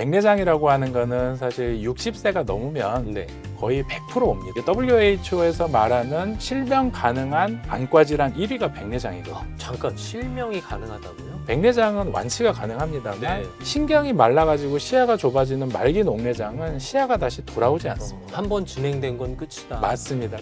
백내장이라고 하는 거는 사실 60세가 넘으면 네. 거의 100% 옵니다. WHO에서 말하는 실명 가능한 안과 질환 1위가 백내장이거든요. 잠깐 실명이 가능하다고요? 백내장은 완치가 가능합니다만 네. 신경이 말라가지고 시야가 좁아지는 말기 녹내장은 시야가 다시 돌아오지 않습니다. 한 번 진행된 건 끝이다. 맞습니다.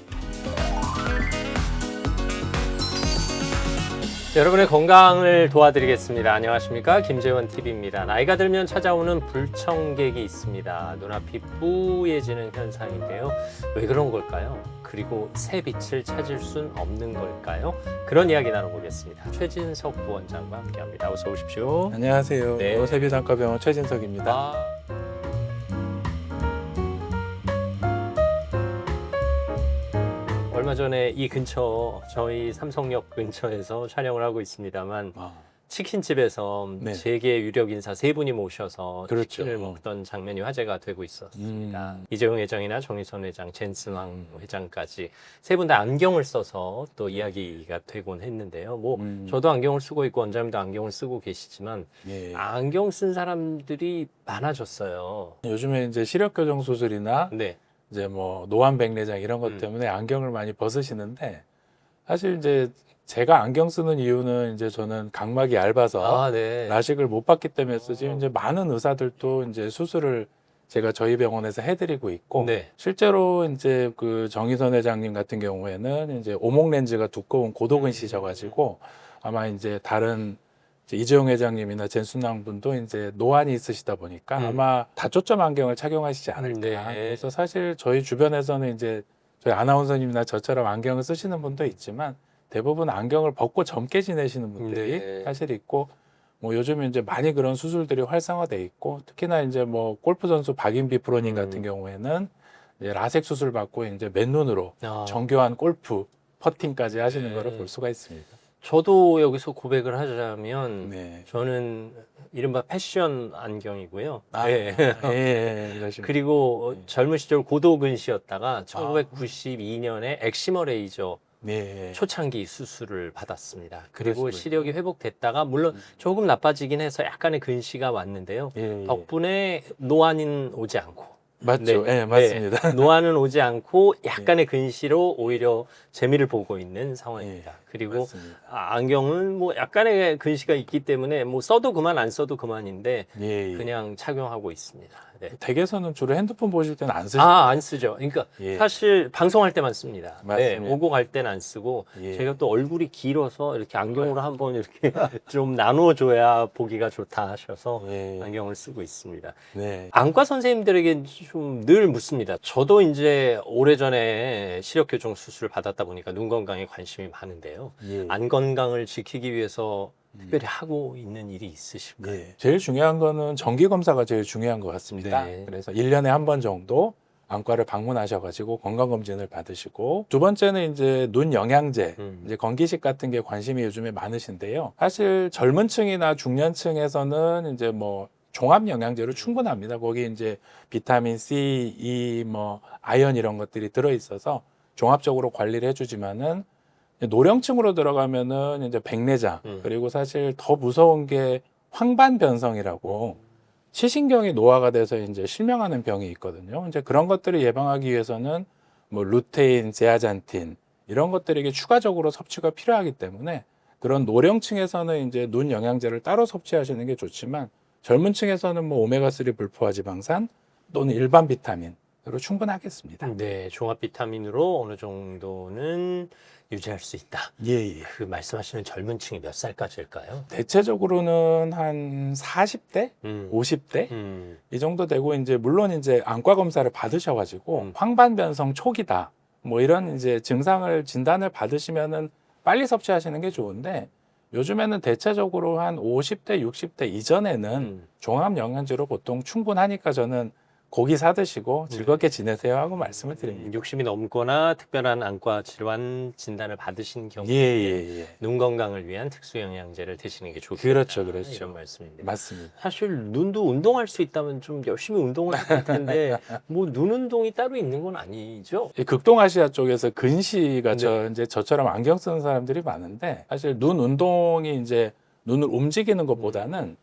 여러분의 건강을 도와드리겠습니다. 안녕하십니까, 김재원 TV입니다. 나이가 들면 찾아오는 불청객이 있습니다. 눈앞이 뿌얘지는 현상인데요. 왜 그런 걸까요? 그리고 새 빛을 찾을 순 없는 걸까요? 그런 이야기 나눠보겠습니다. 최진석 부원장과 함께합니다. 어서 오십시오. 안녕하세요. 네. 세비단과병원 최진석입니다. 얼마 전에 이 근처, 저희 삼성역 근처에서 촬영을 하고 있습니다만 치킨집에서 네. 세계 유력 인사 세 분이 모셔서 그렇죠. 치킨을 먹던 장면이 화제가 되고 있었습니다. 음. 이재용 회장이나 정의선 회장, 젠슨왕 회장까지 세 분 다 안경을 써서 또 이야기가 되곤 했는데요. 저도 안경을 쓰고 있고 원장님도 안경을 쓰고 계시지만 예. 안경 쓴 사람들이 많아졌어요. 요즘에 이제 시력 교정 수술이나 네. 이제 뭐 노안 백내장 이런 것 때문에 안경을 많이 벗으시는데 사실 이제 제가 안경 쓰는 이유는 이제 저는 각막이 얇아서 네. 라식을 못 받기 때문에 쓰지 이제 많은 의사들도 이제 수술을 제가 저희 병원에서 해드리고 있고 네. 실제로 이제 그 정의선 회장님 같은 경우에는 이제 오목 렌즈가 두꺼운 고도근시셔가지고 아마 이제 다른 이제 이재용 회장님이나 젠순왕 분도 이제 노안이 있으시다 보니까 아마 다초점 안경을 착용하시지 않을까. 네. 그래서 사실 저희 주변에서는 이제 저희 아나운서님이나 저처럼 안경을 쓰시는 분도 있지만 대부분 안경을 벗고 젊게 지내시는 분들이 네. 사실 있고 뭐 요즘에 이제 많이 그런 수술들이 활성화돼 있고 특히나 이제 뭐 골프 선수 박인비 프로님 같은 경우에는 이제 라섹 수술 받고 이제 맨눈으로 정교한 골프 퍼팅까지 하시는 거를 볼 수가 있습니다. 저도 여기서 고백을 하자면 네. 저는 이른바 패션 안경이고요. 예, 그러시면. 그리고 젊은 시절 고도근시였다가 1992년에 엑시머 레이저 네. 초창기 수술을 받았습니다. 그리고 그러시군요. 시력이 회복됐다가 물론 조금 나빠지긴 해서 약간의 근시가 왔는데요. 예. 덕분에 노안은 오지 않고 맞죠. 네, 맞습니다. 노안은 오지 않고 약간의 근시로 오히려 재미를 보고 있는 상황입니다. 그리고 맞습니다. 안경은 뭐 약간의 근시가 있기 때문에 뭐 써도 그만 안 써도 그만인데 예, 예. 그냥 착용하고 있습니다. 네. 댁에서는 주로 핸드폰 보실 때는 안 쓰시죠? 안 쓰죠. 그러니까 예. 사실 방송할 때만 씁니다. 네, 맞습니다. 오고 갈 때는 안 쓰고 예. 제가 또 얼굴이 길어서 이렇게 안경으로 한번 이렇게 좀 나눠줘야 보기가 좋다 하셔서 예. 안경을 쓰고 있습니다. 네. 안과 선생님들에게 좀 늘 묻습니다. 저도 이제 오래전에 시력 교정 수술을 받았다 보니까 눈 건강에 관심이 많은데요. 예. 안 건강을 지키기 위해서 특별히 하고 있는 일이 있으실까요? 네. 제일 중요한 거는 정기 검사가 제일 중요한 것 같습니다. 네. 그래서 1년에 한 번 정도 안과를 방문하셔가지고 건강검진을 받으시고 두 번째는 이제 눈 영양제, 이제 건기식 같은 게 관심이 요즘에 많으신데요. 사실 젊은 층이나 중년층에서는 이제 뭐 종합 영양제로 충분합니다. 거기 이제 비타민 C, E, 뭐 아연 이런 것들이 들어 있어서 종합적으로 관리를 해주지만은 노령층으로 들어가면은 이제 백내장 그리고 사실 더 무서운 게 황반변성이라고 시신경이 노화가 돼서 이제 실명하는 병이 있거든요. 이제 그런 것들을 예방하기 위해서는 뭐 루테인, 제아잔틴 이런 것들에게 추가적으로 섭취가 필요하기 때문에 그런 노령층에서는 이제 눈 영양제를 따로 섭취하시는 게 좋지만 젊은 층에서는 뭐 오메가3 불포화 지방산 또는 일반 비타민으로 충분하겠습니다. 네, 종합 비타민으로 어느 정도는 유지할 수 있다. 예, 예. 그 말씀하시는 젊은 층이 몇 살까지일까요? 대체적으로는 한 40대, 50대 음. 이 정도 되고 이제 물론 이제 안과 검사를 받으셔가지고 황반변성 초기다 뭐 이런 이제 증상을 진단을 받으시면은 빨리 섭취하시는 게 좋은데 요즘에는 대체적으로 한 50대, 60대 이전에는 종합 영양제로 보통 충분하니까 저는 고기 사드시고 즐겁게 지내세요 하고 말씀을 드립니다. 60이 넘거나 특별한 안과 질환 진단을 받으신 경우에 예. 눈 건강을 위한 특수 영양제를 드시는 게 좋겠다. 그렇죠. 이런 말씀입니다. 맞습니다. 사실 눈도 운동할 수 있다면 좀 열심히 운동을 할 텐데 뭐 눈 운동이 따로 있는 건 아니죠? 이 극동아시아 쪽에서 근시가 네. 이제 저처럼 안경 쓰는 사람들이 많은데 사실 눈 운동이 이제 눈을 움직이는 것보다는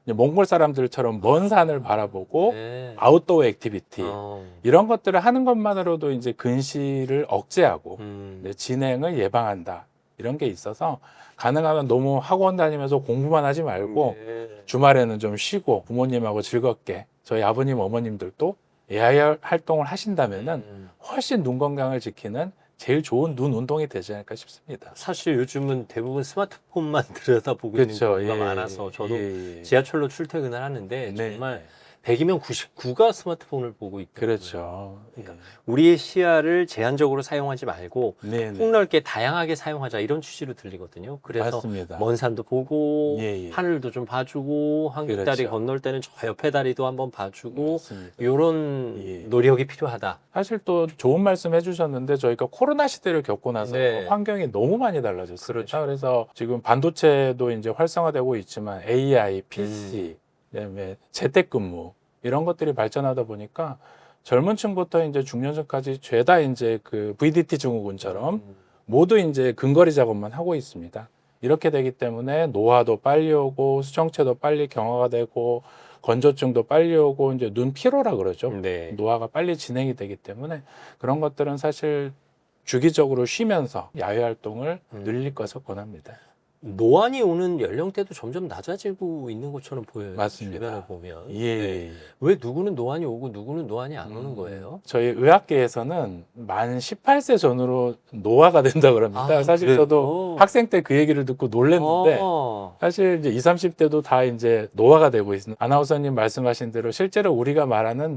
이제 몽골 사람들처럼 먼 산을 바라보고 네. 아웃도어 액티비티 어. 이런 것들을 하는 것만으로도 이제 근시를 억제하고 음. 진행을 예방한다. 이런 게 있어서 가능하면 너무 학원 다니면서 공부만 하지 말고 네. 주말에는 좀 쉬고 부모님하고 즐겁게 저희 아버님 어머님들도 AIR 활동을 하신다면은 음. 훨씬 눈 건강을 지키는 제일 좋은 눈 운동이 되지 않을까 싶습니다. 사실 요즘은 대부분 스마트폰만 들여다보고 있는 경우가 많아서 저도 예. 지하철로 출퇴근을 하는데 네. 정말 100이면 99가 스마트폰을 보고 있거든요. 그렇죠. 그러니까 우리의 시야를 제한적으로 사용하지 말고 네, 네. 폭넓게 다양하게 사용하자 이런 취지로 들리거든요. 그래서 맞습니다. 먼 산도 보고 예, 예. 하늘도 좀 봐주고 한국 그렇죠. 다리 건널 때는 저 옆에 다리도 한번 봐주고 맞습니다. 이런 예. 노력이 필요하다. 사실 또 좋은 말씀 해주셨는데 저희가 코로나 시대를 겪고 나서 네. 환경이 너무 많이 달라졌습니다. 그렇죠. 그래서 지금 반도체도 이제 활성화되고 있지만 AI, PC, 그다음에 재택근무 이런 것들이 발전하다 보니까 젊은 층부터 이제 중년층까지 죄다 이제 그 VDT 증후군처럼 모두 이제 근거리 작업만 하고 있습니다. 이렇게 되기 때문에 노화도 빨리 오고 수정체도 빨리 경화가 되고 건조증도 빨리 오고 이제 눈 피로라 그러죠. 네. 노화가 빨리 진행이 되기 때문에 그런 것들은 사실 주기적으로 쉬면서 야외 활동을 늘릴 것을 권합니다. 노안이 오는 연령대도 점점 낮아지고 있는 것처럼 보여요. 맞습니다. 주변에 보면. 예. 네. 왜 누구는 노안이 오고 누구는 노안이 안 오는 거예요? 저희 의학계에서는 만 18세 전후로 노화가 된다 그럽니다. 아, 사실 그래요? 저도 학생 때 그 얘기를 듣고 놀랐는데 사실 이제 20, 30대도 다 이제 노화가 되고 있습니다. 아나운서님 말씀하신 대로 실제로 우리가 말하는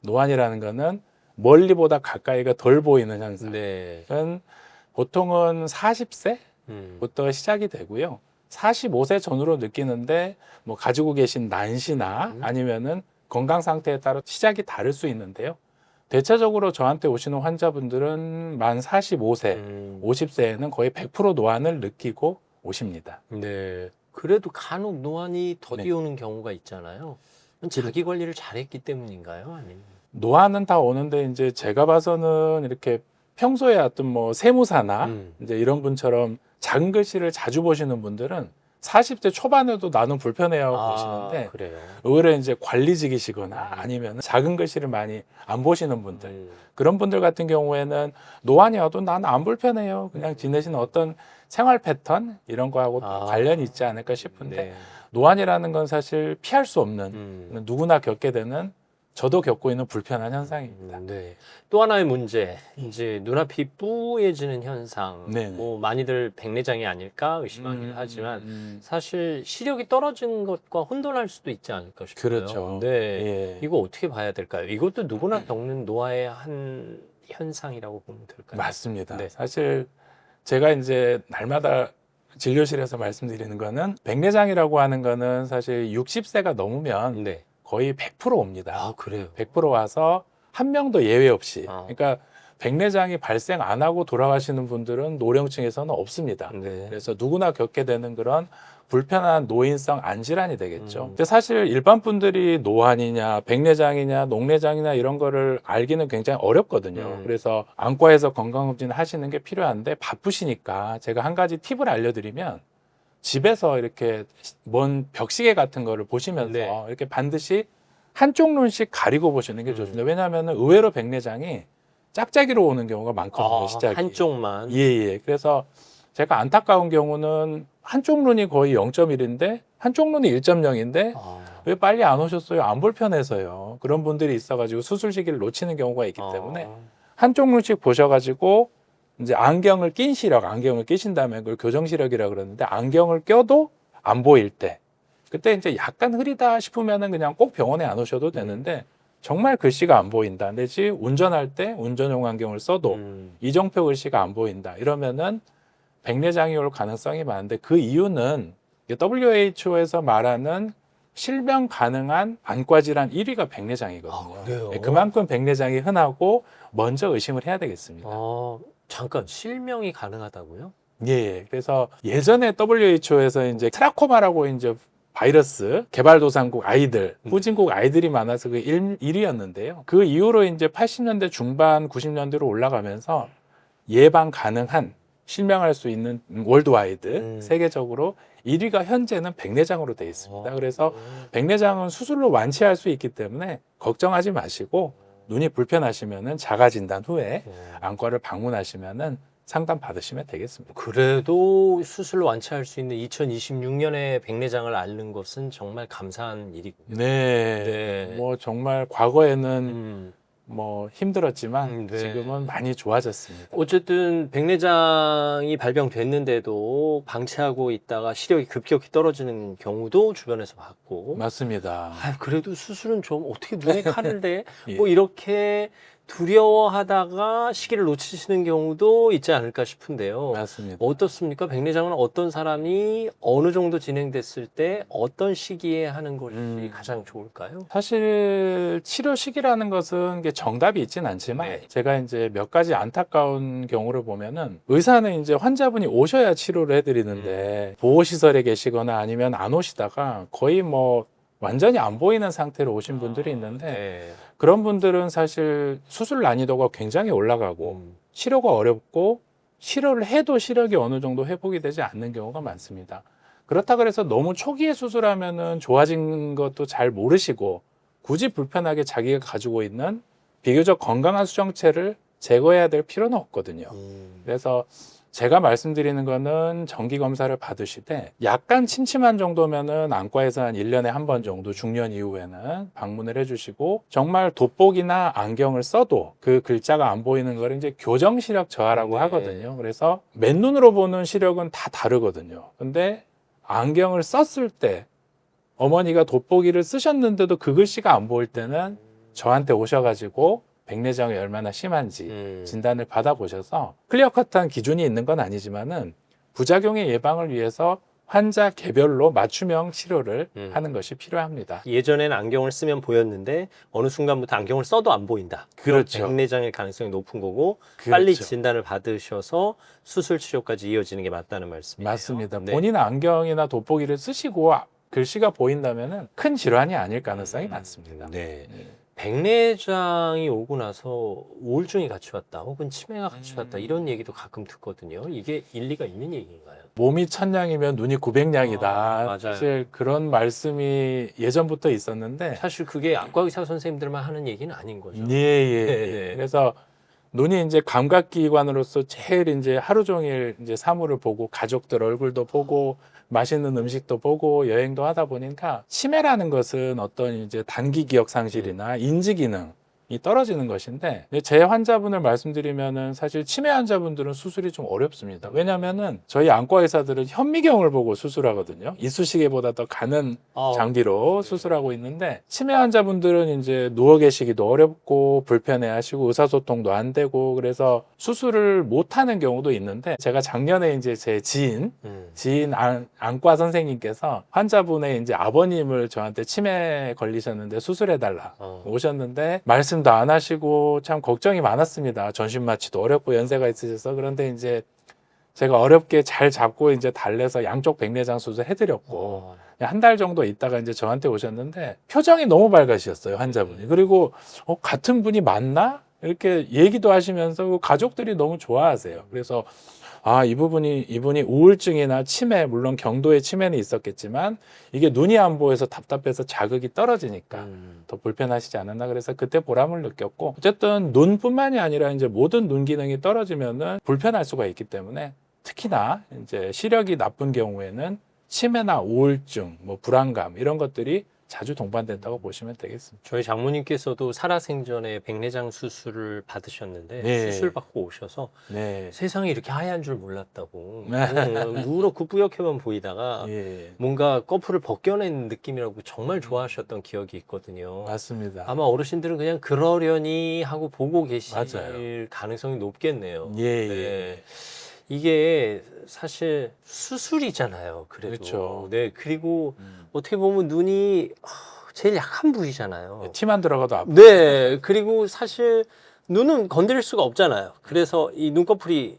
노안이라는 거는 멀리보다 가까이가 덜 보이는 현상은 네. 보통은 40세? 부터 시작이 되고요. 45세 전후로 느끼는데 뭐 가지고 계신 난시나 아니면은 건강 상태에 따라 시작이 다를 수 있는데요. 대체적으로 저한테 오시는 환자분들은 만 45세, 50세에는 거의 100% 노안을 느끼고 오십니다. 네. 그래도 간혹 노안이 더디 네. 오는 경우가 있잖아요. 자기 관리를 잘했기 때문인가요? 아니면? 노안은 다 오는데 이제 제가 봐서는 이렇게 평소에 어떤 뭐 세무사나 이제 이런 분처럼 작은 글씨를 자주 보시는 분들은 40대 초반에도 나는 불편해하고 보시는데 그래요. 의외로 이제 관리직이시거나 아니면 작은 글씨를 많이 안 보시는 분들 그런 분들 같은 경우에는 노안이 와도 나는 안 불편해요. 그냥 지내시는 어떤 생활 패턴 이런 거하고 관련이 있지 않을까 싶은데 네. 노안이라는 건 사실 피할 수 없는 누구나 겪게 되는 저도 겪고 있는 불편한 현상입니다. 네. 또 하나의 문제, 이제 눈앞이 뿌얘지는 현상. 네네. 뭐 많이들 백내장이 아닐까 의심하긴 하지만 사실 시력이 떨어진 것과 혼돈할 수도 있지 않을까 싶어요. 그렇죠. 네. 예. 이거 어떻게 봐야 될까요? 이것도 누구나 겪는 노화의 한 현상이라고 보면 될까요? 맞습니다. 네. 사실 제가 이제 날마다 진료실에서 말씀드리는 거는 백내장이라고 하는 거는 사실 60세가 넘으면 네. 거의 100% 옵니다. 아, 그래요? 100% 와서 한 명도 예외 없이. 아. 그러니까 백내장이 발생 안 하고 돌아가시는 분들은 노령층에서는 없습니다. 네. 그래서 누구나 겪게 되는 그런 불편한 노인성 안질환이 되겠죠. 근데 사실 일반 분들이 노안이냐, 백내장이냐, 녹내장이냐 이런 거를 알기는 굉장히 어렵거든요. 그래서 안과에서 건강검진 하시는 게 필요한데 바쁘시니까 제가 한 가지 팁을 알려드리면 집에서 이렇게 먼 벽시계 같은 거를 보시면서 네. 이렇게 반드시 한쪽 눈씩 가리고 보시는 게 좋습니다. 왜냐하면 의외로 백내장이 짝짝이로 오는 경우가 많거든요. 시작이. 한쪽만. 예. 그래서 제가 안타까운 경우는 한쪽 눈이 거의 0.1인데 한쪽 눈이 1.0인데 왜 빨리 안 오셨어요? 안 불편해서요. 그런 분들이 있어가지고 수술 시기를 놓치는 경우가 있기 때문에 한쪽 눈씩 보셔가지고 이제 안경을 끼신 다음에 그걸 교정 시력이라 그러는데 안경을 껴도 안 보일 때 그때 이제 약간 흐리다 싶으면은 그냥 꼭 병원에 안 오셔도 되는데 정말 글씨가 안 보인다. 내지 운전할 때 운전용 안경을 써도 이정표 글씨가 안 보인다. 이러면은 백내장이 올 가능성이 많은데 그 이유는 WHO에서 말하는 실명 가능한 안과 질환 1위가 백내장이거든요. 그래요? 그만큼 백내장이 흔하고 먼저 의심을 해야 되겠습니다. 잠깐 실명이 가능하다고요? 예. 그래서 예전에 WHO에서 이제 트라코마라고 이제 바이러스 개발도상국 아이들, 후진국 아이들이 많아서 그 1위였는데요. 그 이후로 이제 80년대 중반, 90년대로 올라가면서 예방 가능한 실명할 수 있는 월드와이드 세계적으로 1위가 현재는 백내장으로 되어 있습니다. 그래서 백내장은 수술로 완치할 수 있기 때문에 걱정하지 마시고 눈이 불편하시면은 자가 진단 후에 안과를 방문하시면은 상담 받으시면 되겠습니다. 그래도 수술로 완치할 수 있는 2026년에 백내장을 앓는 것은 정말 감사한 일이군요. 네. 뭐 정말 과거에는 뭐 힘들었지만 네. 지금은 많이 좋아졌습니다. 어쨌든 백내장이 발병됐는데도 방치하고 있다가 시력이 급격히 떨어지는 경우도 주변에서 봤고 맞습니다. 그래도 수술은 좀 어떻게 눈에 칼을 대? 예. 뭐 이렇게 두려워하다가 시기를 놓치시는 경우도 있지 않을까 싶은데요. 맞습니다. 어떻습니까? 백내장은 어떤 사람이 어느 정도 진행됐을 때 어떤 시기에 하는 것이 가장 좋을까요? 사실 치료 시기라는 것은 게 정답이 있진 않지만 네. 제가 이제 몇 가지 안타까운 경우를 보면은 의사는 이제 환자분이 오셔야 치료를 해드리는데 보호시설에 계시거나 아니면 안 오시다가 거의 뭐 완전히 안 보이는 상태로 오신 분들이 있는데 네. 그런 분들은 사실 수술 난이도가 굉장히 올라가고 치료가 어렵고 치료를 해도 시력이 어느 정도 회복이 되지 않는 경우가 많습니다. 그렇다 그래서 너무 초기에 수술하면은 좋아진 것도 잘 모르시고 굳이 불편하게 자기가 가지고 있는 비교적 건강한 수정체를 제거해야 될 필요는 없거든요. 그래서 제가 말씀드리는 거는 정기 검사를 받으시되 약간 침침한 정도면은 안과에서 한 1년에 한 번 정도 중년 이후에는 방문을 해주시고 정말 돋보기나 안경을 써도 그 글자가 안 보이는 걸 이제 교정 시력 저하라고 하거든요. 그래서 맨눈으로 보는 시력은 다 다르거든요. 근데 안경을 썼을 때 어머니가 돋보기를 쓰셨는데도 그 글씨가 안 보일 때는 저한테 오셔가지고 백내장이 얼마나 심한지 진단을 받아보셔서 클리어컷한 기준이 있는 건 아니지만은 부작용의 예방을 위해서 환자 개별로 맞춤형 치료를 하는 것이 필요합니다. 예전에는 안경을 쓰면 보였는데 어느 순간부터 안경을 써도 안 보인다. 그렇죠. 백내장일 가능성이 높은 거고 그렇죠. 빨리 진단을 받으셔서 수술 치료까지 이어지는 게 맞다는 말씀이에요. 맞습니다. 네. 본인 안경이나 돋보기를 쓰시고 글씨가 보인다면은 큰 질환이 아닐 가능성이 많습니다. 네. 백내장이 오고 나서 우울증이 같이 왔다 혹은 치매가 같이 왔다 이런 얘기도 가끔 듣거든요. 이게 일리가 있는 얘기인가요? 몸이 천냥이면 눈이 900냥이다. 맞아요. 사실 그런 말씀이 예전부터 있었는데 사실 그게 안과 의사 선생님들만 하는 얘기는 아닌 거죠. 예. 네. 그래서 눈이 이제 감각기관으로서 제일 이제 하루 종일 이제 사물을 보고 가족들 얼굴도 보고 맛있는 음식도 보고 여행도 하다 보니까 치매라는 것은 어떤 이제 단기 기억 상실이나 인지 기능이 떨어지는 것인데 제 환자분을 말씀드리면은 사실 치매 환자분들은 수술이 좀 어렵습니다. 왜냐면은 저희 안과 의사들은 현미경을 보고 수술하거든요. 이쑤시개보다 더 가는 장비로 수술하고 있는데 치매 환자분들은 이제 누워 계시기도 어렵고 불편해하시고 의사소통도 안 되고 그래서 수술을 못 하는 경우도 있는데 제가 작년에 이제 제 지인 안과 선생님께서 환자분의 이제 아버님을 저한테 치매 걸리셨는데 수술해달라 오셨는데 말씀도 안 하시고 참 걱정이 많았습니다. 전신 마취도 어렵고 연세가 있으셔서 그런데 이제 제가 어렵게 잘 잡고 이제 달래서 양쪽 백내장 수술 해드렸고 한 달 정도 있다가 이제 저한테 오셨는데 표정이 너무 밝으셨어요 환자분이. 그리고 같은 분이 맞나 이렇게 얘기도 하시면서 가족들이 너무 좋아하세요. 그래서 이분이 우울증이나 치매, 물론 경도의 치매는 있었겠지만 이게 눈이 안 보여서 답답해서 자극이 떨어지니까 더 불편하시지 않았나 그래서 그때 보람을 느꼈고 어쨌든 눈뿐만이 아니라 이제 모든 눈 기능이 떨어지면은 불편할 수가 있기 때문에 특히나 이제 시력이 나쁜 경우에는 치매나 우울증, 뭐 불안감 이런 것들이 자주 동반된다고 보시면 되겠습니다. 저희 장모님께서도 살아생전에 백내장 수술을 받으셨는데 네. 수술 받고 오셔서 네. 세상이 이렇게 하얀 줄 몰랐다고 누렇고 뿌옇게만 보이다가 예. 뭔가 거풀을 벗겨낸 느낌이라고 정말 좋아하셨던 기억이 있거든요. 맞습니다. 아마 어르신들은 그냥 그러려니 하고 보고 계실 맞아요. 가능성이 높겠네요. 예. 네. 이게 사실 수술이잖아요. 그래도. 그렇죠. 네. 그리고 어떻게 보면 눈이 제일 약한 부위잖아요. 티만 들어가도 아프. 네. 그리고 사실 눈은 건드릴 수가 없잖아요. 그래서 이 눈꺼풀이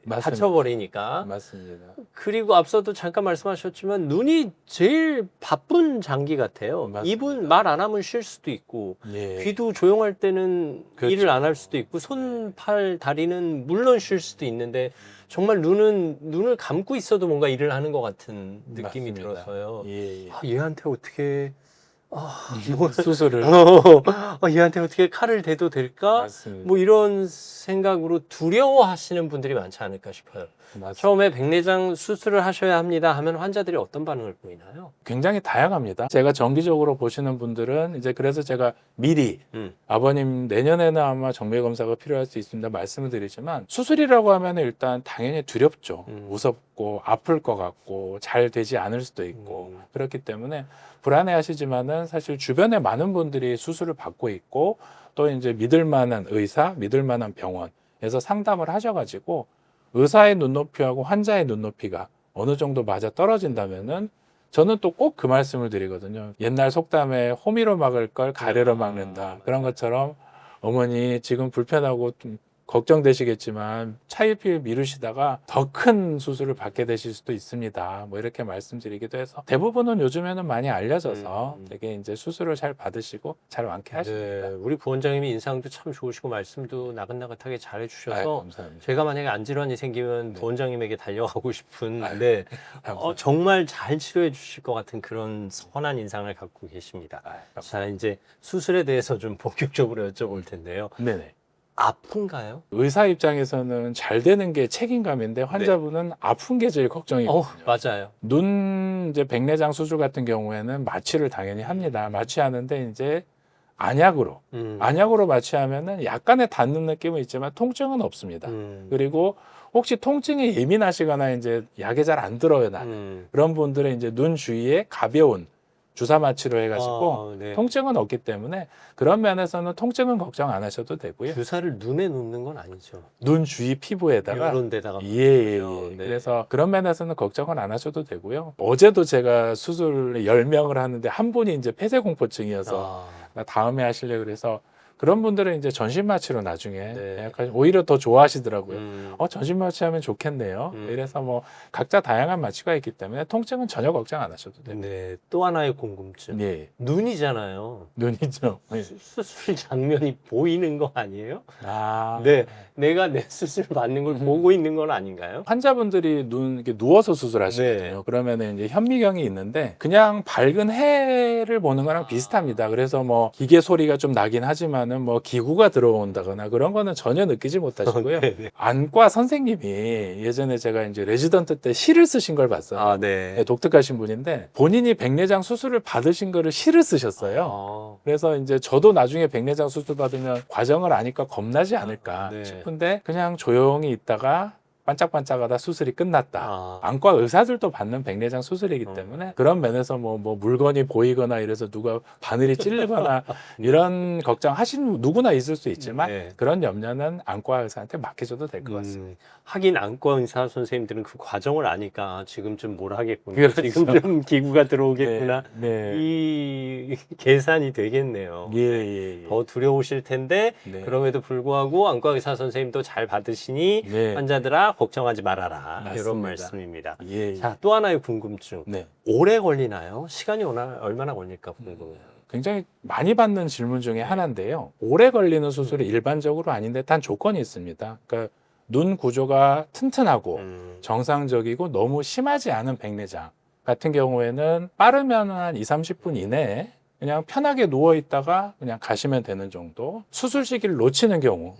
맞습니다. 다쳐버리니까. 맞습니다. 그리고 앞서도 잠깐 말씀하셨지만 눈이 제일 바쁜 장기 같아요. 맞습니다. 입은 말 안 하면 쉴 수도 있고 예. 귀도 조용할 때는 그렇죠. 일을 안 할 수도 있고 손, 팔, 다리는 물론 쉴 수도 있는데 정말 눈을 감고 있어도 뭔가 일을 하는 것 같은 느낌이 맞습니다. 들어서요. 예. 예. 아, 얘한테 어떻게 수술을 얘한테 어떻게 칼을 대도 될까? 맞습니다. 뭐 이런 생각으로 두려워하시는 분들이 많지 않을까 싶어요. 맞습니다. 처음에 백내장 수술을 하셔야 합니다 하면 환자들이 어떤 반응을 보이나요? 굉장히 다양합니다. 제가 정기적으로 보시는 분들은 이제 그래서 제가 미리 아버님 내년에는 아마 정밀 검사가 필요할 수 있습니다 말씀을 드리지만 수술이라고 하면 일단 당연히 두렵죠. 무섭고 아플 것 같고 잘 되지 않을 수도 있고 그렇기 때문에 불안해하시지만은 사실 주변에 많은 분들이 수술을 받고 있고 또 이제 믿을 만한 의사, 믿을 만한 병원에서 상담을 하셔가지고 의사의 눈높이하고 환자의 눈높이가 어느 정도 맞아 떨어진다면은 저는 또 꼭 그 말씀을 드리거든요. 옛날 속담에 호미로 막을 걸 가래로 막는다. 그런 것처럼 어머니 지금 불편하고 좀 걱정되시겠지만 차일피일 미루시다가 더 큰 수술을 받게 되실 수도 있습니다. 뭐 이렇게 말씀드리기도 해서 대부분은 요즘에는 많이 알려져서 되게 이제 수술을 잘 받으시고 잘 완쾌하십니다. 네, 우리 부원장님이 인상도 참 좋으시고 말씀도 나긋나긋하게 잘 해주셔서 아유, 감사합니다. 제가 만약에 안질환이 생기면 부원장님에게 달려가고 싶은데 네. 감사합니다. 정말 잘 치료해 주실 것 같은 그런 선한 인상을 갖고 계십니다. 아유, 감사합니다. 자, 이제 수술에 대해서 좀 본격적으로 여쭤볼 텐데요. 네네. 아픈가요? 의사 입장에서는 잘 되는 게 책임감인데 환자분은 아픈 게 제일 걱정이거든요. 맞아요. 눈 이제 백내장 수술 같은 경우에는 마취를 당연히 합니다. 마취하는데 이제 안약으로 마취하면은 약간의 닿는 느낌은 있지만 통증은 없습니다. 그리고 혹시 통증에 예민하시거나 이제 약이 잘 안 들어요 나는 그런 분들은 이제 눈 주위에 가벼운 주사 마취로 해가지고 네. 통증은 없기 때문에 그런 면에서는 통증은 걱정 안 하셔도 되고요. 주사를 눈에 놓는 건 아니죠. 눈 주위 피부에다가 이런 데다가. 예. 네. 그래서 그런 면에서는 걱정은 안 하셔도 되고요. 어제도 제가 수술 10명을 하는데 한 분이 이제 폐쇄공포증이어서 다음에 하실래 그래서 그런 분들은 이제 전신 마취로 나중에 약간 오히려 더 좋아하시더라고요. 전신 마취하면 좋겠네요. 이래서 뭐 각자 다양한 마취가 있기 때문에 통증은 전혀 걱정 안 하셔도 됩니다. 네. 또 하나의 궁금증. 예. 눈이잖아요. 눈이죠. 예. 수술 장면이 보이는 거 아니에요? 아. 네. 내가 내 수술 받는 걸 보고 있는 건 아닌가요? 환자분들이 눈 이렇게 누워서 수술하시거든요. 네. 그러면은 이제 현미경이 있는데 그냥 밝은 해를 보는 거랑 비슷합니다. 그래서 뭐 기계 소리가 좀 나긴 하지만은 뭐 기구가 들어온다거나 그런 거는 전혀 느끼지 못하시고요. 네네. 안과 선생님이 예전에 제가 이제 레지던트 때 시를 쓰신 걸 봤어요. 네. 네, 독특하신 분인데 본인이 백내장 수술을 받으신 거를 시를 쓰셨어요. 그래서 이제 저도 나중에 백내장 수술 받으면 과정을 아니까 겁나지 않을까 네. 싶은데 그냥 조용히 있다가 반짝반짝하다 수술이 끝났다. 안과 의사들도 받는 백내장 수술이기 때문에 그런 면에서 뭐 물건이 보이거나 이래서 누가 바늘이 찔리거나 이런 걱정 하시는 누구나 있을 수 있지만 그런 염려는 안과 의사한테 맡기셔도 될 것 같습니다. 하긴 안과 의사 선생님들은 그 과정을 아니까 지금쯤 뭘 하겠구나. 그렇죠. 지금쯤 기구가 들어오겠구나. 네. 이 계산이 되겠네요. 예. 더 두려우실 텐데 네. 그럼에도 불구하고 안과 의사 선생님도 잘 받으시니 네. 환자들아 걱정하지 말아라. 맞습니다. 이런 말씀입니다. 예. 자, 또 하나의 궁금증. 네. 오래 걸리나요? 시간이 얼마나 걸릴까 궁금해요. 굉장히 많이 받는 질문 중에 하나인데요. 오래 걸리는 수술이 일반적으로 아닌데 단 조건이 있습니다. 그러니까 눈 구조가 튼튼하고 정상적이고 너무 심하지 않은 백내장 같은 경우에는 빠르면 한 20-30분 이내에 그냥 편하게 누워 있다가 그냥 가시면 되는 정도. 수술 시기를 놓치는 경우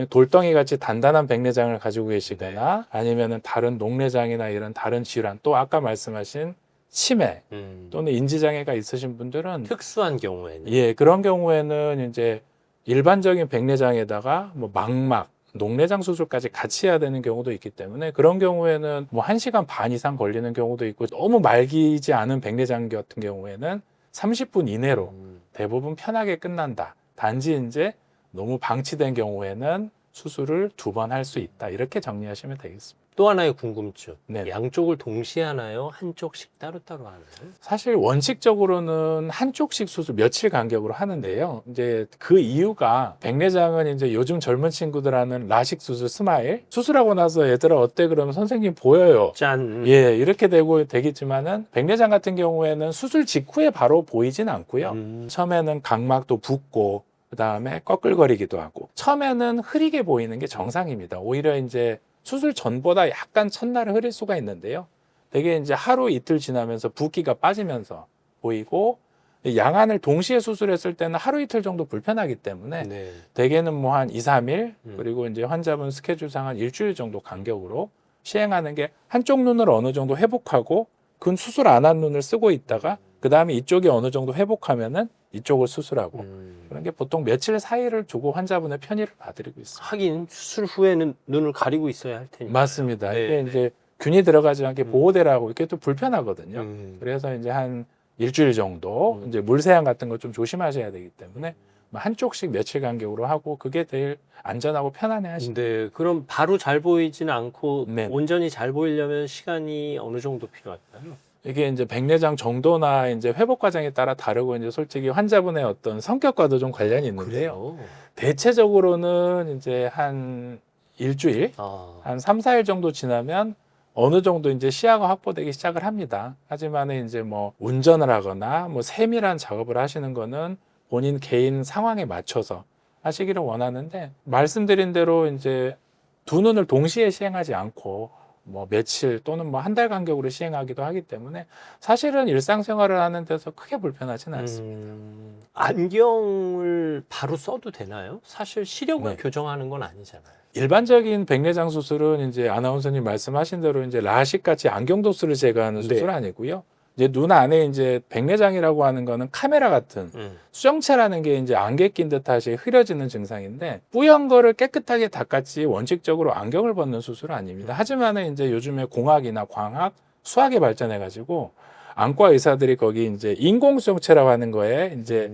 돌덩이 같이 단단한 백내장을 가지고 계시거나 아니면은 다른 녹내장이나 이런 다른 질환 또 아까 말씀하신 치매 또는 인지장애가 있으신 분들은 특수한 경우에는 그런 경우에는 이제 일반적인 백내장에다가 뭐 망막 녹내장 수술까지 같이 해야 되는 경우도 있기 때문에 그런 경우에는 뭐 1시간 반 이상 걸리는 경우도 있고 너무 말기지 않은 백내장 같은 경우에는 30분 이내로 대부분 편하게 끝난다. 단지 이제 너무 방치된 경우에는 수술을 2번 할 수 있다. 이렇게 정리하시면 되겠습니다. 또 하나의 궁금증. 네. 양쪽을 동시에 하나요? 한쪽씩 따로따로 하나요? 사실 원칙적으로는 한쪽씩 수술 며칠 간격으로 하는데요. 이제 그 이유가 백내장은 이제 요즘 젊은 친구들 하는 라식 수술 스마일 수술하고 나서 얘들아 어때 그러면 선생님 보여요. 짠. 예, 이렇게 되겠지만은 백내장 같은 경우에는 수술 직후에 바로 보이진 않고요. 처음에는 각막도 붓고 그다음에 꺼끌거리기도 하고 처음에는 흐리게 보이는 게 정상입니다. 오히려 이제 수술 전보다 약간 첫날은 흐릴 수가 있는데요. 되게 이제 하루 이틀 지나면서 붓기가 빠지면서 보이고 양안을 동시에 수술했을 때는 하루 이틀 정도 불편하기 때문에 네. 대개는 뭐 한 2, 3일 그리고 이제 환자분 스케줄상 한 일주일 정도 간격으로 시행하는 게 한쪽 눈을 어느 정도 회복하고 그 수술 안 한 눈을 쓰고 있다가 그 다음에 이쪽이 어느 정도 회복하면은 이쪽을 수술하고 그런 게 보통 며칠 사이를 두고 환자분의 편의를 봐드리고 있습니다. 하긴 수술 후에는 눈을 가리고 있어야 할 테니까. 맞습니다. 네. 이게 이제 균이 들어가지 않게 보호대라고 이게 또 불편하거든요. 그래서 이제 한 일주일 정도 이제 물세양 같은 거 좀 조심하셔야 되기 때문에 한쪽씩 며칠 간격으로 하고 그게 제일 안전하고 편안해 하시죠. 네, 그럼 바로 잘 보이지는 않고 네. 온전히 잘 보이려면 시간이 어느 정도 필요할까요? 이게 이제 백내장 정도나 이제 회복 과정에 따라 다르고 이제 솔직히 환자분의 어떤 성격과도 좀 관련이 있는데요. 대체적으로는 이제 한 일주일, 한 3, 4일 정도 지나면 어느 정도 이제 시야가 확보되기 시작을 합니다. 하지만 이제 뭐 운전을 하거나 뭐 세밀한 작업을 하시는 거는 본인 개인 상황에 맞춰서 하시기를 원하는데 말씀드린 대로 이제 두 눈을 동시에 시행하지 않고 뭐 며칠 또는 뭐 한 달 간격으로 시행하기도 하기 때문에 사실은 일상생활을 하는 데서 크게 불편하지는 않습니다. 안경을 바로 써도 되나요? 사실 시력을 네. 교정하는 건 아니잖아요. 일반적인 백내장 수술은 이제 아나운서님 말씀하신 대로 이제 라식 같이 안경 도수를 제거하는 네. 수술 아니고요. 이제 눈 안에 이제 백내장이라고 하는 거는 카메라 같은 수정체라는 게 이제 안개 낀 듯하시 흐려지는 증상인데 뿌연 거를 깨끗하게 닦았지 원칙적으로 안경을 벗는 수술은 아닙니다. 하지만은 이제 요즘에 공학이나 광학, 수학이 발전해 가지고 안과 의사들이 거기 이제 인공 수정체라고 하는 거에 이제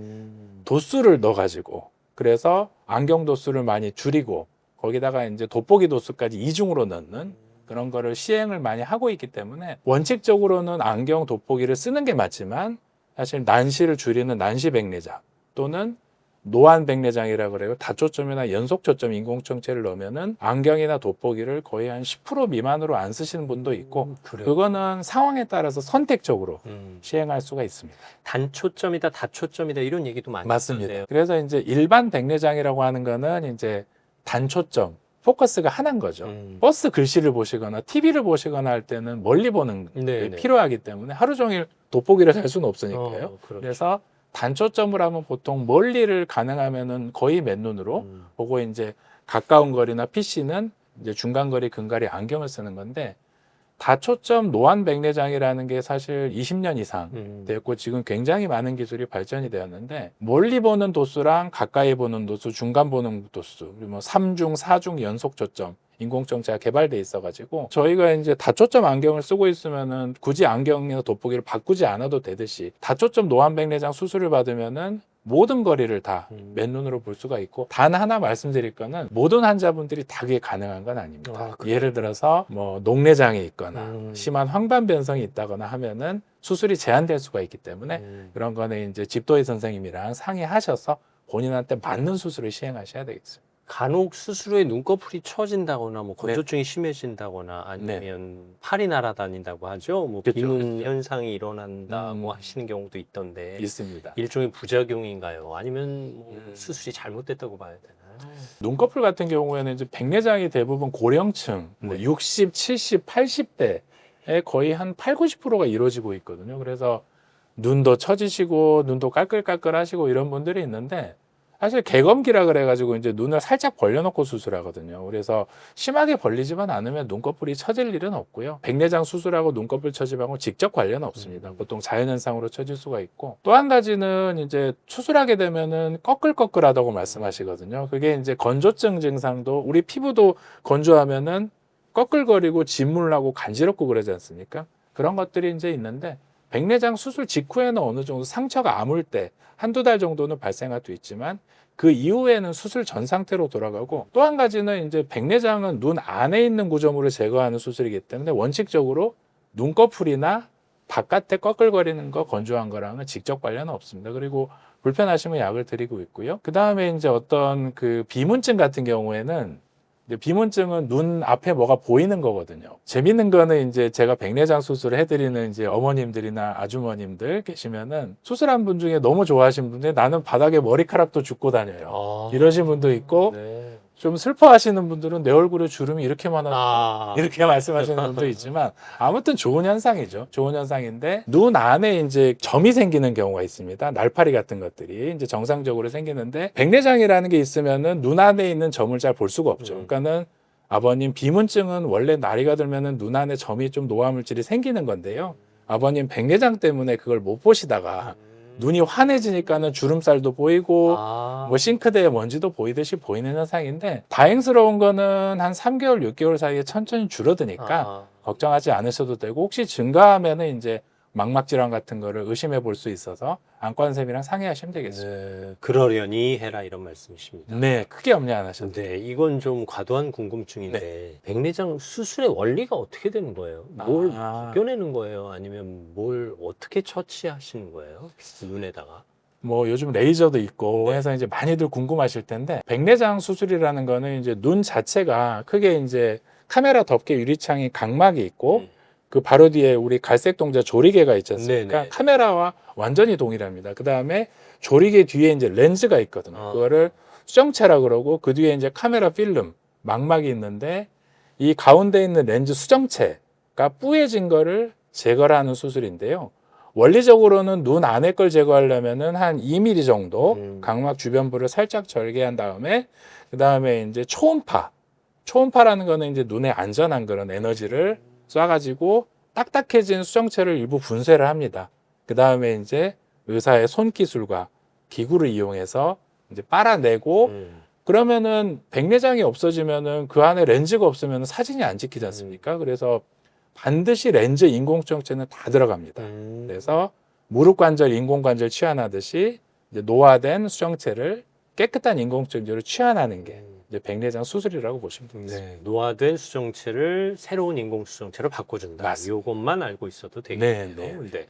도수를 넣어 가지고 그래서 안경 도수를 많이 줄이고 거기다가 이제 돋보기 도수까지 이중으로 넣는 그런 거를 시행을 많이 하고 있기 때문에 원칙적으로는 안경 돋보기를 쓰는 게 맞지만 사실 난시를 줄이는 난시 백내장 또는 노안 백내장이라 그래요. 다초점이나 연속 초점 인공청체를 넣으면은 안경이나 돋보기를 거의 한 10% 미만으로 안 쓰시는 분도 있고 그거는 상황에 따라서 선택적으로 시행할 수가 있습니다. 단초점이다, 다초점이다 이런 얘기도 많이 맞습니다. 있던데요. 그래서 이제 일반 백내장이라고 하는 거는 이제 단초점 포커스가 하나인 거죠. 버스 글씨를 보시거나 TV를 보시거나 할 때는 멀리 보는 게 네네. 필요하기 때문에 하루 종일 돋보기를 할 수는 없으니까요. 그렇죠. 그래서 단초점을 하면 보통 멀리를 가능하면은 거의 맨눈으로 보고 이제 가까운 거리나 PC는 이제 중간 거리, 근거리 안경을 쓰는 건데 다초점 노안 백내장이라는 게 사실 20년 이상 됐고 지금 굉장히 많은 기술이 발전이 되었는데 멀리 보는 도수랑 가까이 보는 도수, 중간 보는 도수, 그리고 뭐 3중, 4중 연속 초점 인공청체가 개발돼 있어가지고 저희가 이제 다초점 안경을 쓰고 있으면은 굳이 안경이나 돋보기를 바꾸지 않아도 되듯이 다초점 노안 백내장 수술을 받으면은 모든 거리를 다 맨눈으로 볼 수가 있고 단 하나 말씀드릴 거는 모든 환자분들이 다 그게 가능한 건 아닙니다. 예를 들어서 뭐 녹내장이 있거나 심한 황반 변성이 있다거나 하면은 수술이 제한될 수가 있기 때문에 그런 거는 이제 집도의 선생님이랑 상의하셔서 본인한테 맞는 수술을 시행하셔야 되겠습니다. 간혹 수술 후에 눈꺼풀이 처진다거나 뭐 건조증이 심해진다거나 아니면 팔이 날아다닌다고 하죠. 뭐 그렇죠. 비문 현상이 일어난다 뭐 하시는 경우도 있던데 있습니다. 일종의 부작용인가요? 아니면 뭐 수술이 잘못됐다고 봐야 되나요? 눈꺼풀 같은 경우에는 이제 백내장이 대부분 고령층, 뭐 60, 70, 80대에 거의 한 8, 90%가 이루어지고 있거든요. 그래서 눈도 처지시고 눈도 깔끌깔끌하시고 이런 분들이 있는데 사실 개검기라 그래가지고 이제 눈을 살짝 벌려놓고 수술하거든요. 그래서 심하게 벌리지만 않으면 눈꺼풀이 처질 일은 없고요. 백내장 수술하고 눈꺼풀 처짐하고 직접 관련은 없습니다. 보통 자연현상으로 처질 수가 있고 또 한 가지는 이제 수술하게 되면은 꺼끌꺼끌하다고 말씀하시거든요. 그게 이제 건조증 증상도 우리 피부도 건조하면은 꺼끌거리고 진물나고 간지럽고 그러지 않습니까? 그런 것들이 이제 있는데 백내장 수술 직후에는 어느 정도 상처가 아물 때 한두 달 정도는 발생할 수 있지만 그 이후에는 수술 전 상태로 돌아가고 또 한 가지는 이제 백내장은 눈 안에 있는 구조물을 제거하는 수술이기 때문에 원칙적으로 눈꺼풀이나 바깥에 꺼끌거리는 거 건조한 거랑은 직접 관련은 없습니다. 그리고 불편하시면 약을 드리고 있고요. 그 다음에 이제 어떤 그 비문증 같은 경우에는 비문증은 눈 앞에 뭐가 보이는 거거든요. 재밌는 거는 이제 제가 백내장 수술을 해드리는 이제 어머님들이나 아주머님들 계시면은 수술한 분 중에 너무 좋아하시는 분들 나는 바닥에 머리카락도 줍고 다녀요. 이러신 분도 있고 네. 좀 슬퍼하시는 분들은 내 얼굴에 주름이 이렇게 많아 아. 이렇게 말씀하시는 분도 있지만 아무튼 좋은 현상이죠. 좋은 현상인데 눈 안에 이제 점이 생기는 경우가 있습니다. 날파리 같은 것들이 이제 정상적으로 생기는데 백내장이라는 게 있으면은 눈 안에 있는 점을 잘 볼 수가 없죠. 그러니까는 아버님 비문증은 원래 나이가 들면은 눈 안에 점이 좀 노화 물질이 생기는 건데요. 아버님 백내장 때문에 그걸 못 보시다가 눈이 환해지니까는 주름살도 보이고 뭐 싱크대에 먼지도 보이듯이 보이는 현상인데 다행스러운 거는 한 3개월, 6개월 사이에 천천히 줄어드니까 걱정하지 않으셔도 되고 혹시 증가하면은 이제 망막 질환 같은 거를 의심해 볼 수 있어서 안과 선생님이랑 상의하시면 되겠습니다. 네, 그러려니 해라 이런 말씀이십니다. 네, 크게 염려 안 하셔도 돼요. 네, 이건 좀 과도한 궁금증인데 백내장 수술의 원리가 어떻게 되는 거예요? 뭘 벗겨내는 거예요? 아니면 뭘 어떻게 처치하시는 거예요? 눈에다가? 뭐 요즘 레이저도 있고 네. 해서 이제 많이들 궁금하실 텐데 백내장 수술이라는 거는 이제 눈 자체가 크게 이제 카메라 덮개 유리창이 각막이 있고 그 바로 뒤에 우리 갈색 동자 조리개가 있지 않습니까? 네네. 카메라와 완전히 동일합니다. 그 다음에 조리개 뒤에 이제 렌즈가 있거든요. 그거를 수정체라 그러고 그 뒤에 이제 카메라 필름, 망막이 있는데 이 가운데 있는 렌즈 수정체가 뿌얘진 거를 제거를 하는 수술인데요. 원리적으로는 눈 안에 걸 제거하려면은 한 2mm 정도 각막 주변부를 살짝 절개한 다음에 그 다음에 이제 초음파라는 거는 이제 눈에 안전한 그런 에너지를 쏴가지고 딱딱해진 수정체를 일부 분쇄를 합니다. 그 다음에 이제 의사의 손기술과 기구를 이용해서 이제 빨아내고 그러면은 백내장이 없어지면은 그 안에 렌즈가 없으면 사진이 안 찍히지 않습니까? 그래서 반드시 렌즈 인공수정체는 다 들어갑니다. 그래서 무릎 관절, 인공관절 치환하듯이 이제 노화된 수정체를 깨끗한 인공수정체로 치환하는 게 이제 백내장 수술이라고 보시면 되겠습니다. 네, 노화된 수정체를 새로운 인공 수정체로 바꿔준다. 맞습니다. 이것만 알고 있어도 되겠네요. 네.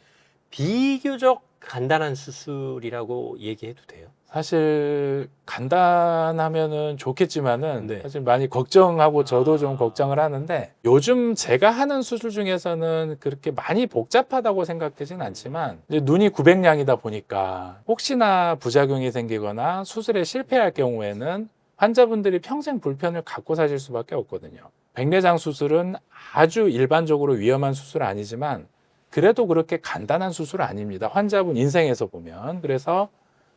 비교적 간단한 수술이라고 얘기해도 돼요? 사실 간단하면은 좋겠지만은 네. 사실 많이 걱정하고 저도 좀 걱정을 하는데 요즘 제가 하는 수술 중에서는 그렇게 많이 복잡하다고 생각되진 않지만 이제 눈이 900량이다 보니까 혹시나 부작용이 생기거나 수술에 실패할 경우에는 환자분들이 평생 불편을 갖고 사실 수밖에 없거든요. 백내장 수술은 아주 일반적으로 위험한 수술 아니지만 그래도 그렇게 간단한 수술 아닙니다. 환자분 인생에서 보면. 그래서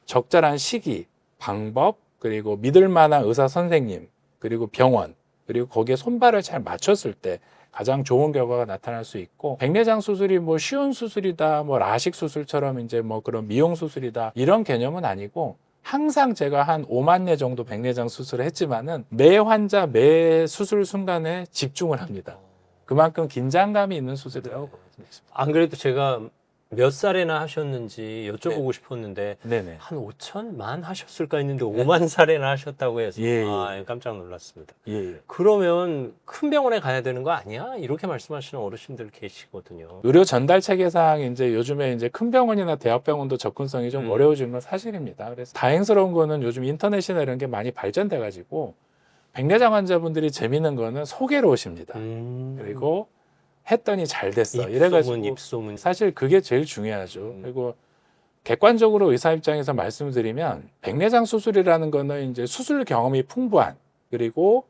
적절한 시기, 방법, 그리고 믿을 만한 의사 선생님, 그리고 병원, 그리고 거기에 손발을 잘 맞췄을 때 가장 좋은 결과가 나타날 수 있고 백내장 수술이 뭐 쉬운 수술이다, 뭐 라식 수술처럼 이제 뭐 그런 미용 수술이다 이런 개념은 아니고 항상 제가 한 5만 례 정도 백내장 수술을 했지만은 매 환자 매 수술 순간에 집중을 합니다. 그만큼 긴장감이 있는 수술이라고 보겠습니다. 안 그래도 제가 몇 살에나 하셨는지 여쭤보고 싶었는데 네네. 한 5천만 하셨을까 했는데 5만 살에나 하셨다고 해서 예. 깜짝 놀랐습니다. 예. 그러면 큰 병원에 가야 되는 거 아니야? 이렇게 말씀하시는 어르신들 계시거든요. 의료 전달 체계상 이제 요즘에 이제 큰 병원이나 대학병원도 접근성이 좀 어려워지는 건 사실입니다. 그래서 다행스러운 거는 요즘 인터넷이나 이런 게 많이 발전돼 가지고 백내장 환자분들이 재밌는 거는 소개로 오십니다. 그리고 했더니 잘 됐어. 이래가지고 입소문. 사실 그게 제일 중요하죠. 그리고 객관적으로 의사 입장에서 말씀드리면 백내장 수술이라는 거는 이제 수술 경험이 풍부한 그리고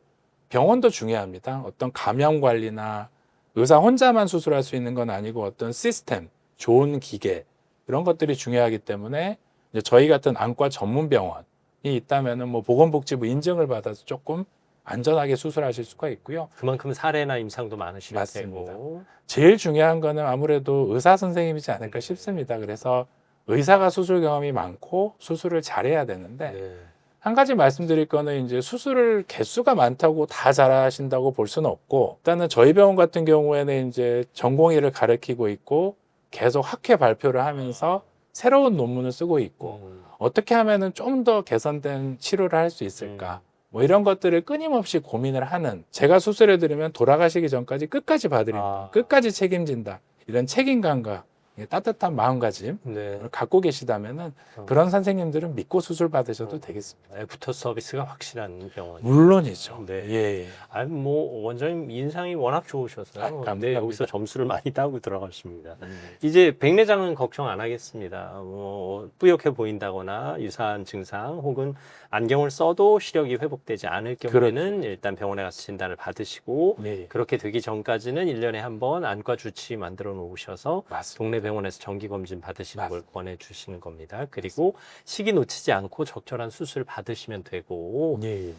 병원도 중요합니다. 어떤 감염 관리나 의사 혼자만 수술할 수 있는 건 아니고 어떤 시스템, 좋은 기계 이런 것들이 중요하기 때문에 이제 저희 같은 안과 전문 병원이 있다면은 뭐 보건복지부 인증을 받아서 조금 안전하게 수술하실 수가 있고요. 그만큼 사례나 임상도 많으실 맞습니다. 테고. 제일 중요한 거는 아무래도 의사 선생님이지 않을까 싶습니다. 그래서 의사가 수술 경험이 많고 수술을 잘해야 되는데 네. 한 가지 말씀드릴 거는 이제 수술을 개수가 많다고 다 잘하신다고 볼 수는 없고 일단은 저희 병원 같은 경우에는 이제 전공의를 가르치고 있고 계속 학회 발표를 하면서 새로운 논문을 쓰고 있고 어떻게 하면은 좀 더 개선된 치료를 할 수 있을까? 뭐 이런 것들을 끊임없이 고민을 하는, 제가 수술해 드리면 돌아가시기 전까지 끝까지 봐드린다. 끝까지 책임진다. 이런 책임감과 따뜻한 마음가짐을 네. 갖고 계시다면은 그런 선생님들은 믿고 수술 받으셔도 되겠습니다. 애프터 서비스가 확실한 병원. 물론이죠. 네. 예. 아니 뭐 원장님 인상이 워낙 좋으셔서요. 감사합니다. 네, 여기서 점수를 많이 따고 들어가십니다. 이제 백내장은 걱정 안 하겠습니다. 뭐 뿌옇게 보인다거나 유사한 증상 혹은 안경을 써도 시력이 회복되지 않을 경우에는 일단 병원에 가서 진단을 받으시고 네. 그렇게 되기 전까지는 1년에 한 번 안과 주치 만들어 놓으셔서 맞습니다. 동네 병원에서 정기 검진 받으시는 걸 맞습니다. 권해 주시는 겁니다. 그리고 시기 놓치지 않고 적절한 수술 받으시면 되고 예.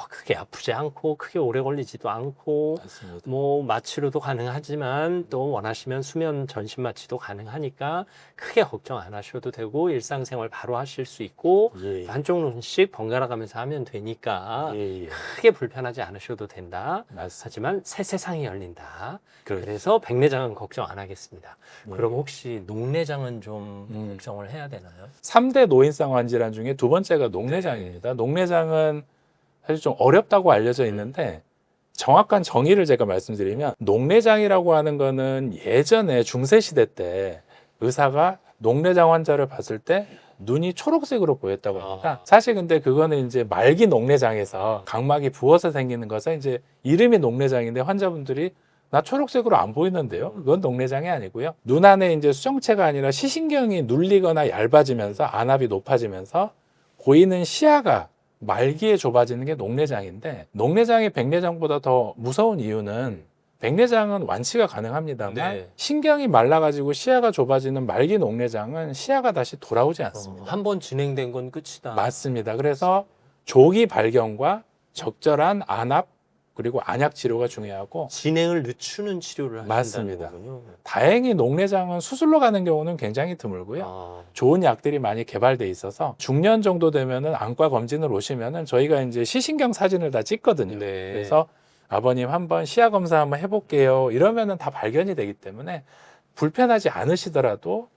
크게 아프지 않고 크게 오래 걸리지도 않고 맞습니다. 뭐 마취로도 가능하지만 또 원하시면 수면 전신 마취도 가능하니까 크게 걱정 안 하셔도 되고 일상생활 바로 하실 수 있고 예. 한쪽 눈씩 번갈아 가면서 하면 되니까 예. 크게 불편하지 않으셔도 된다. 맞습니다. 하지만 새 세상이 열린다. 그렇죠. 그래서 백내장은 걱정 안 하겠습니다. 네. 그럼 혹시 녹내장은 좀 걱정을 해야 되나요? 3대 노인성 환질환 중에 두 번째가 녹내장입니다. 녹내장은 사실 좀 어렵다고 알려져 있는데 정확한 정의를 제가 말씀드리면 녹내장이라고 하는 거는 예전에 중세시대 때 의사가 녹내장 환자를 봤을 때 눈이 초록색으로 보였다고 합니다. 사실 근데 그거는 이제 말기 녹내장에서 각막이 부어서 생기는 것은 이제 이름이 녹내장인데 환자분들이 나 초록색으로 안 보이는데요. 그건 녹내장이 아니고요. 눈 안에 이제 수정체가 아니라 시신경이 눌리거나 얇아지면서 안압이 높아지면서 보이는 시야가 말기에 좁아지는 게 녹내장인데 녹내장이 백내장보다 더 무서운 이유는 백내장은 완치가 가능합니다만 네. 신경이 말라가지고 시야가 좁아지는 말기 녹내장은 시야가 다시 돌아오지 않습니다. 한 번 진행된 건 끝이다. 맞습니다. 그래서 조기 발견과 적절한 안압 그리고 안약 치료가 중요하고 진행을 늦추는 치료를 하신다는 맞습니다. 거군요. 다행히 녹내장은 수술로 가는 경우는 굉장히 드물고요. 좋은 약들이 많이 개발돼 있어서 중년 정도 되면은 안과 검진을 오시면은 저희가 이제 시신경 사진을 다 찍거든요. 네. 그래서 아버님 한번 시야 검사 한번 해볼게요. 이러면은 다 발견이 되기 때문에 불편하지 않으시더라도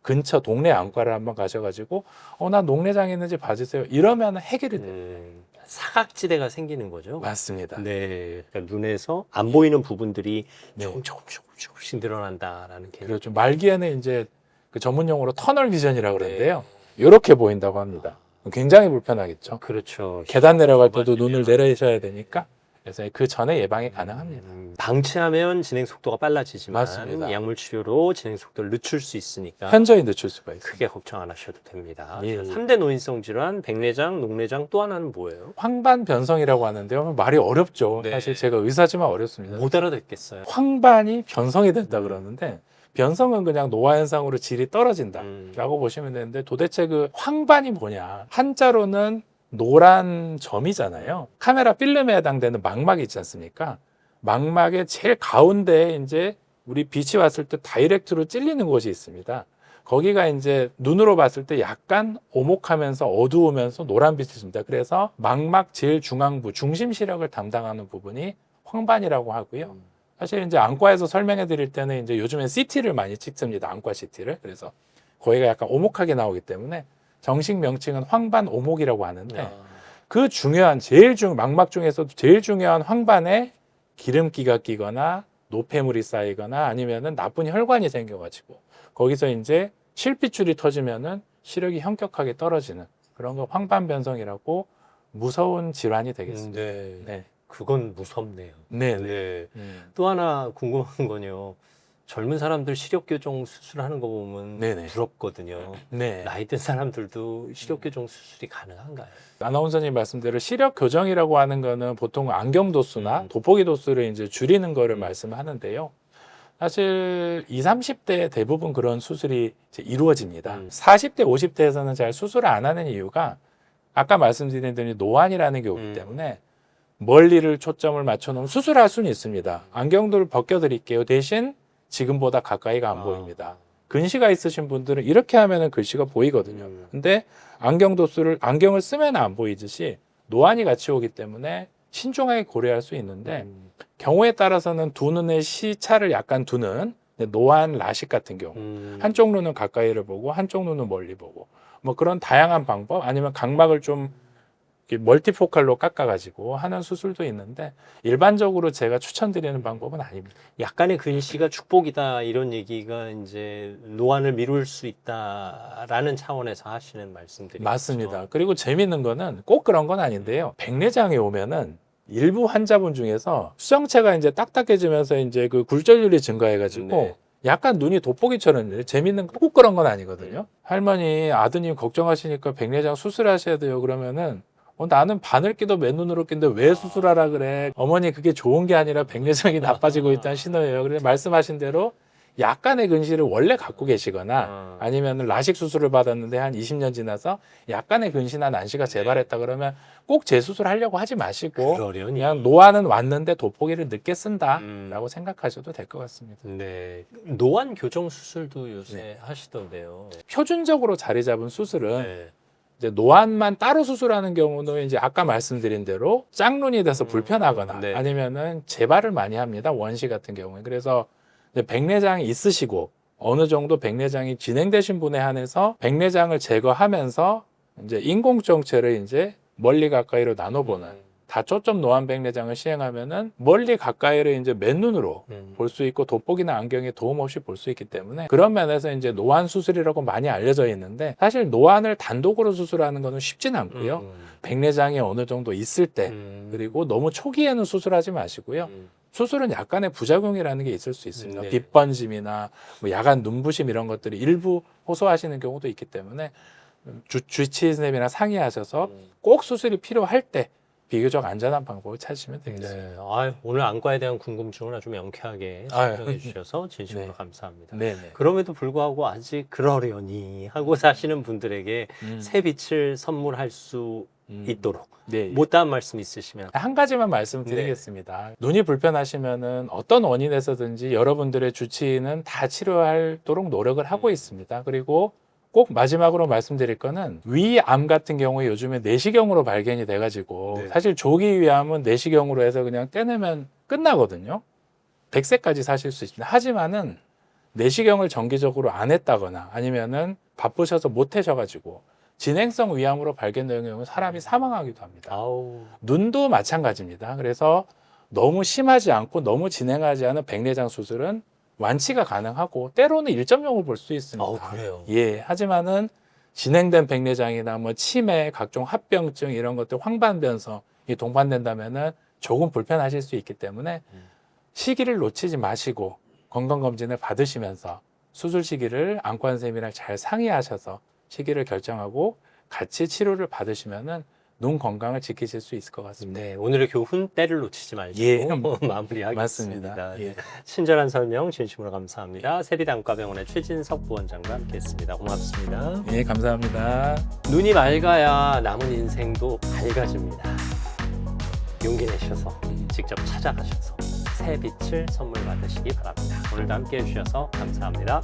근처 동네 안과를 한번 가셔가지고 나 녹내장 있는지 봐주세요. 이러면 해결이 돼요. 사각지대가 생기는 거죠. 맞습니다. 네. 그러니까 눈에서 안 보이는 부분들이 네. 조금씩 늘어난다라는 개념. 그렇죠. 말기에는 이제 그 전문 용어로 터널 비전이라고 그러는데요. 이렇게 보인다고 합니다. 굉장히 불편하겠죠. 그렇죠. 계단 내려갈 때도 눈을 내리셔야 되니까 그래서 그 전에 예방이 가능합니다. 방치하면 진행 속도가 빨라지지만 맞습니다. 약물 치료로 진행 속도를 늦출 수 있으니까 현저히 늦출 수가 있습니다. 크게 걱정 안 하셔도 됩니다. 예. 3대 노인성 질환, 백내장, 녹내장 또 하나는 뭐예요? 황반 변성이라고 하는데요. 말이 어렵죠. 네. 사실 제가 의사지만 어렵습니다. 못 알아듣겠어요. 황반이 변성이 된다 그러는데 변성은 그냥 노화 현상으로 질이 떨어진다라고 보시면 되는데 도대체 그 황반이 뭐냐? 한자로는 노란 점이잖아요. 카메라 필름에 해당되는 망막이 있지 않습니까? 망막의 제일 가운데에 이제 우리 빛이 왔을 때 다이렉트로 찔리는 곳이 있습니다. 거기가 이제 눈으로 봤을 때 약간 오목하면서 어두우면서 노란빛이 줍니다. 그래서 망막 제일 중앙부, 중심 시력을 담당하는 부분이 황반이라고 하고요. 사실 이제 안과에서 설명해 드릴 때는 이제 요즘엔 CT를 많이 찍습니다. 안과 CT를. 그래서 거기가 약간 오목하게 나오기 때문에 정식 명칭은 황반 오목이라고 하는데 그 중요한 망막 중에서도 제일 중요한 황반에 기름기가 끼거나 노폐물이 쌓이거나 아니면은 나쁜 혈관이 생겨가지고 거기서 이제 실핏줄이 터지면은 시력이 현격하게 떨어지는 그런 거 황반 변성이라고 무서운 질환이 되겠습니다. 네. 그건 무섭네요. 네. 네. 또 하나 궁금한 건요. 젊은 사람들 시력 교정 수술하는 거 보면 네네. 부럽거든요. 네. 나이 든 사람들도 시력 교정 수술이 가능한가요? 아나운서님 말씀대로 시력 교정이라고 하는 거는 보통 안경 도수나 돋보기 도수를 이제 줄이는 거를 말씀하는데요. 사실 20, 30대 대부분 그런 수술이 이제 이루어집니다. 40대, 50대에서는 잘 수술을 안 하는 이유가 아까 말씀드린 대로 노안이라는 게 오기 때문에 멀리를 초점을 맞춰놓으면 수술할 수는 있습니다. 안경도를 벗겨드릴게요. 대신 지금보다 가까이가 안 보입니다. 근시가 있으신 분들은 이렇게 하면은 글씨가 보이거든요. 근데 안경을 쓰면 안 보이듯이 노안이 같이 오기 때문에 신중하게 고려할 수 있는데 경우에 따라서는 두 눈의 시차를 약간 두는 근데 노안 라식 같은 경우 한쪽 눈은 가까이를 보고 한쪽 눈은 멀리 보고 뭐 그런 다양한 방법 아니면 각막을 좀 이렇게 멀티포칼로 깎아가지고 하는 수술도 있는데 일반적으로 제가 추천드리는 방법은 아닙니다. 약간의 근시가 축복이다 이런 얘기가 이제 노안을 미룰 수 있다라는 차원에서 하시는 말씀들이 맞습니다. 그리고 재밌는 거는 꼭 그런 건 아닌데요. 백내장이 오면은 일부 환자분 중에서 수정체가 이제 딱딱해지면서 이제 그 굴절률이 증가해가지고 네. 약간 눈이 돋보기처럼 재밌는 꼭 그런 건 아니거든요. 할머니 아드님 걱정하시니까 백내장 수술하셔야 돼요. 그러면은 나는 바늘 끼도 맨눈으로 낀데 왜 수술하라 그래? 어머니 그게 좋은 게 아니라 백내장이 나빠지고 있다는 신호예요. 그래서 말씀하신 대로 약간의 근시를 원래 갖고 계시거나 아니면 라식 수술을 받았는데 한 20년 지나서 약간의 근시나 난시가 재발했다 그러면 꼭 재수술하려고 하지 마시고 그러려니. 그냥 노안은 왔는데 돋보기를 늦게 쓴다라고 생각하셔도 될 것 같습니다. 네. 노안 교정 수술도 요새 네. 하시던데요. 표준적으로 자리 잡은 수술은 네. 이제 노안만 따로 수술하는 경우는 이제 아까 말씀드린 대로 짝눈이 돼서 불편하거나 네. 아니면은 재발을 많이 합니다. 원시 같은 경우에. 그래서 이제 백내장이 있으시고 어느 정도 백내장이 진행되신 분에 한해서 백내장을 제거하면서 이제 인공정체를 이제 멀리 가까이로 나눠보는 다초점 노안 백내장을 시행하면은 멀리 가까이를 이제 맨눈으로 볼 수 있고 돋보기나 안경에 도움 없이 볼 수 있기 때문에 그런 면에서 이제 노안 수술이라고 많이 알려져 있는데 사실 노안을 단독으로 수술하는 거는 쉽진 않고요. 백내장이 어느 정도 있을 때 그리고 너무 초기에는 수술하지 마시고요. 수술은 약간의 부작용이라는 게 있을 수 있습니다. 네. 빛번짐이나 뭐 야간 눈부심 이런 것들이 일부 호소하시는 경우도 있기 때문에 주치의선생님이랑 상의하셔서 꼭 수술이 필요할 때 비교적 안전한 방법을 찾으시면 되겠습니다. 네. 오늘 안과에 대한 궁금증을 아주 명쾌하게 아유. 설명해 주셔서 진심으로 네. 감사합니다. 네네. 그럼에도 불구하고 아직 그러려니 하고 사시는 분들에게 새 빛을 선물할 수 있도록 네. 못다한 말씀 있으시면 한 가지만 말씀드리겠습니다. 눈이 불편하시면은 어떤 원인에서든지 여러분들의 주치의는 다 치료하도록 노력을 하고 있습니다. 그리고 꼭 마지막으로 말씀드릴 거는 위암 같은 경우에 요즘에 내시경으로 발견이 돼가지고 네. 사실 조기 위암은 내시경으로 해서 그냥 떼내면 끝나거든요. 100세까지 사실 수 있습니다. 하지만은 내시경을 정기적으로 안 했다거나 아니면은 바쁘셔서 못 하셔가지고 진행성 위암으로 발견되는 경우는 사람이 사망하기도 합니다. 아우. 눈도 마찬가지입니다. 그래서 너무 심하지 않고 너무 진행하지 않은 백내장 수술은 완치가 가능하고 때로는 1.0을 볼 수 있습니다. 그래요. 예, 하지만은 진행된 백내장이나 뭐 치매, 각종 합병증 이런 것들 황반변성이 동반된다면은 조금 불편하실 수 있기 때문에 시기를 놓치지 마시고 건강검진을 받으시면서 수술 시기를 안과 선생님이랑 잘 상의하셔서 시기를 결정하고 같이 치료를 받으시면은 눈 건강을 지키실 수 있을 것 같습니다. 네, 오늘의 교훈 때를 놓치지 말고 예. 마무리하겠습니다. 맞습니다. 예. 친절한 설명 진심으로 감사합니다. 세빛안과병원의 최진석 부원장과 함께했습니다. 고맙습니다. 예, 감사합니다. 눈이 맑아야 남은 인생도 밝아집니다. 용기 내셔서 직접 찾아가셔서 새 빛을 선물 받으시기 바랍니다. 오늘도 함께해 주셔서 감사합니다.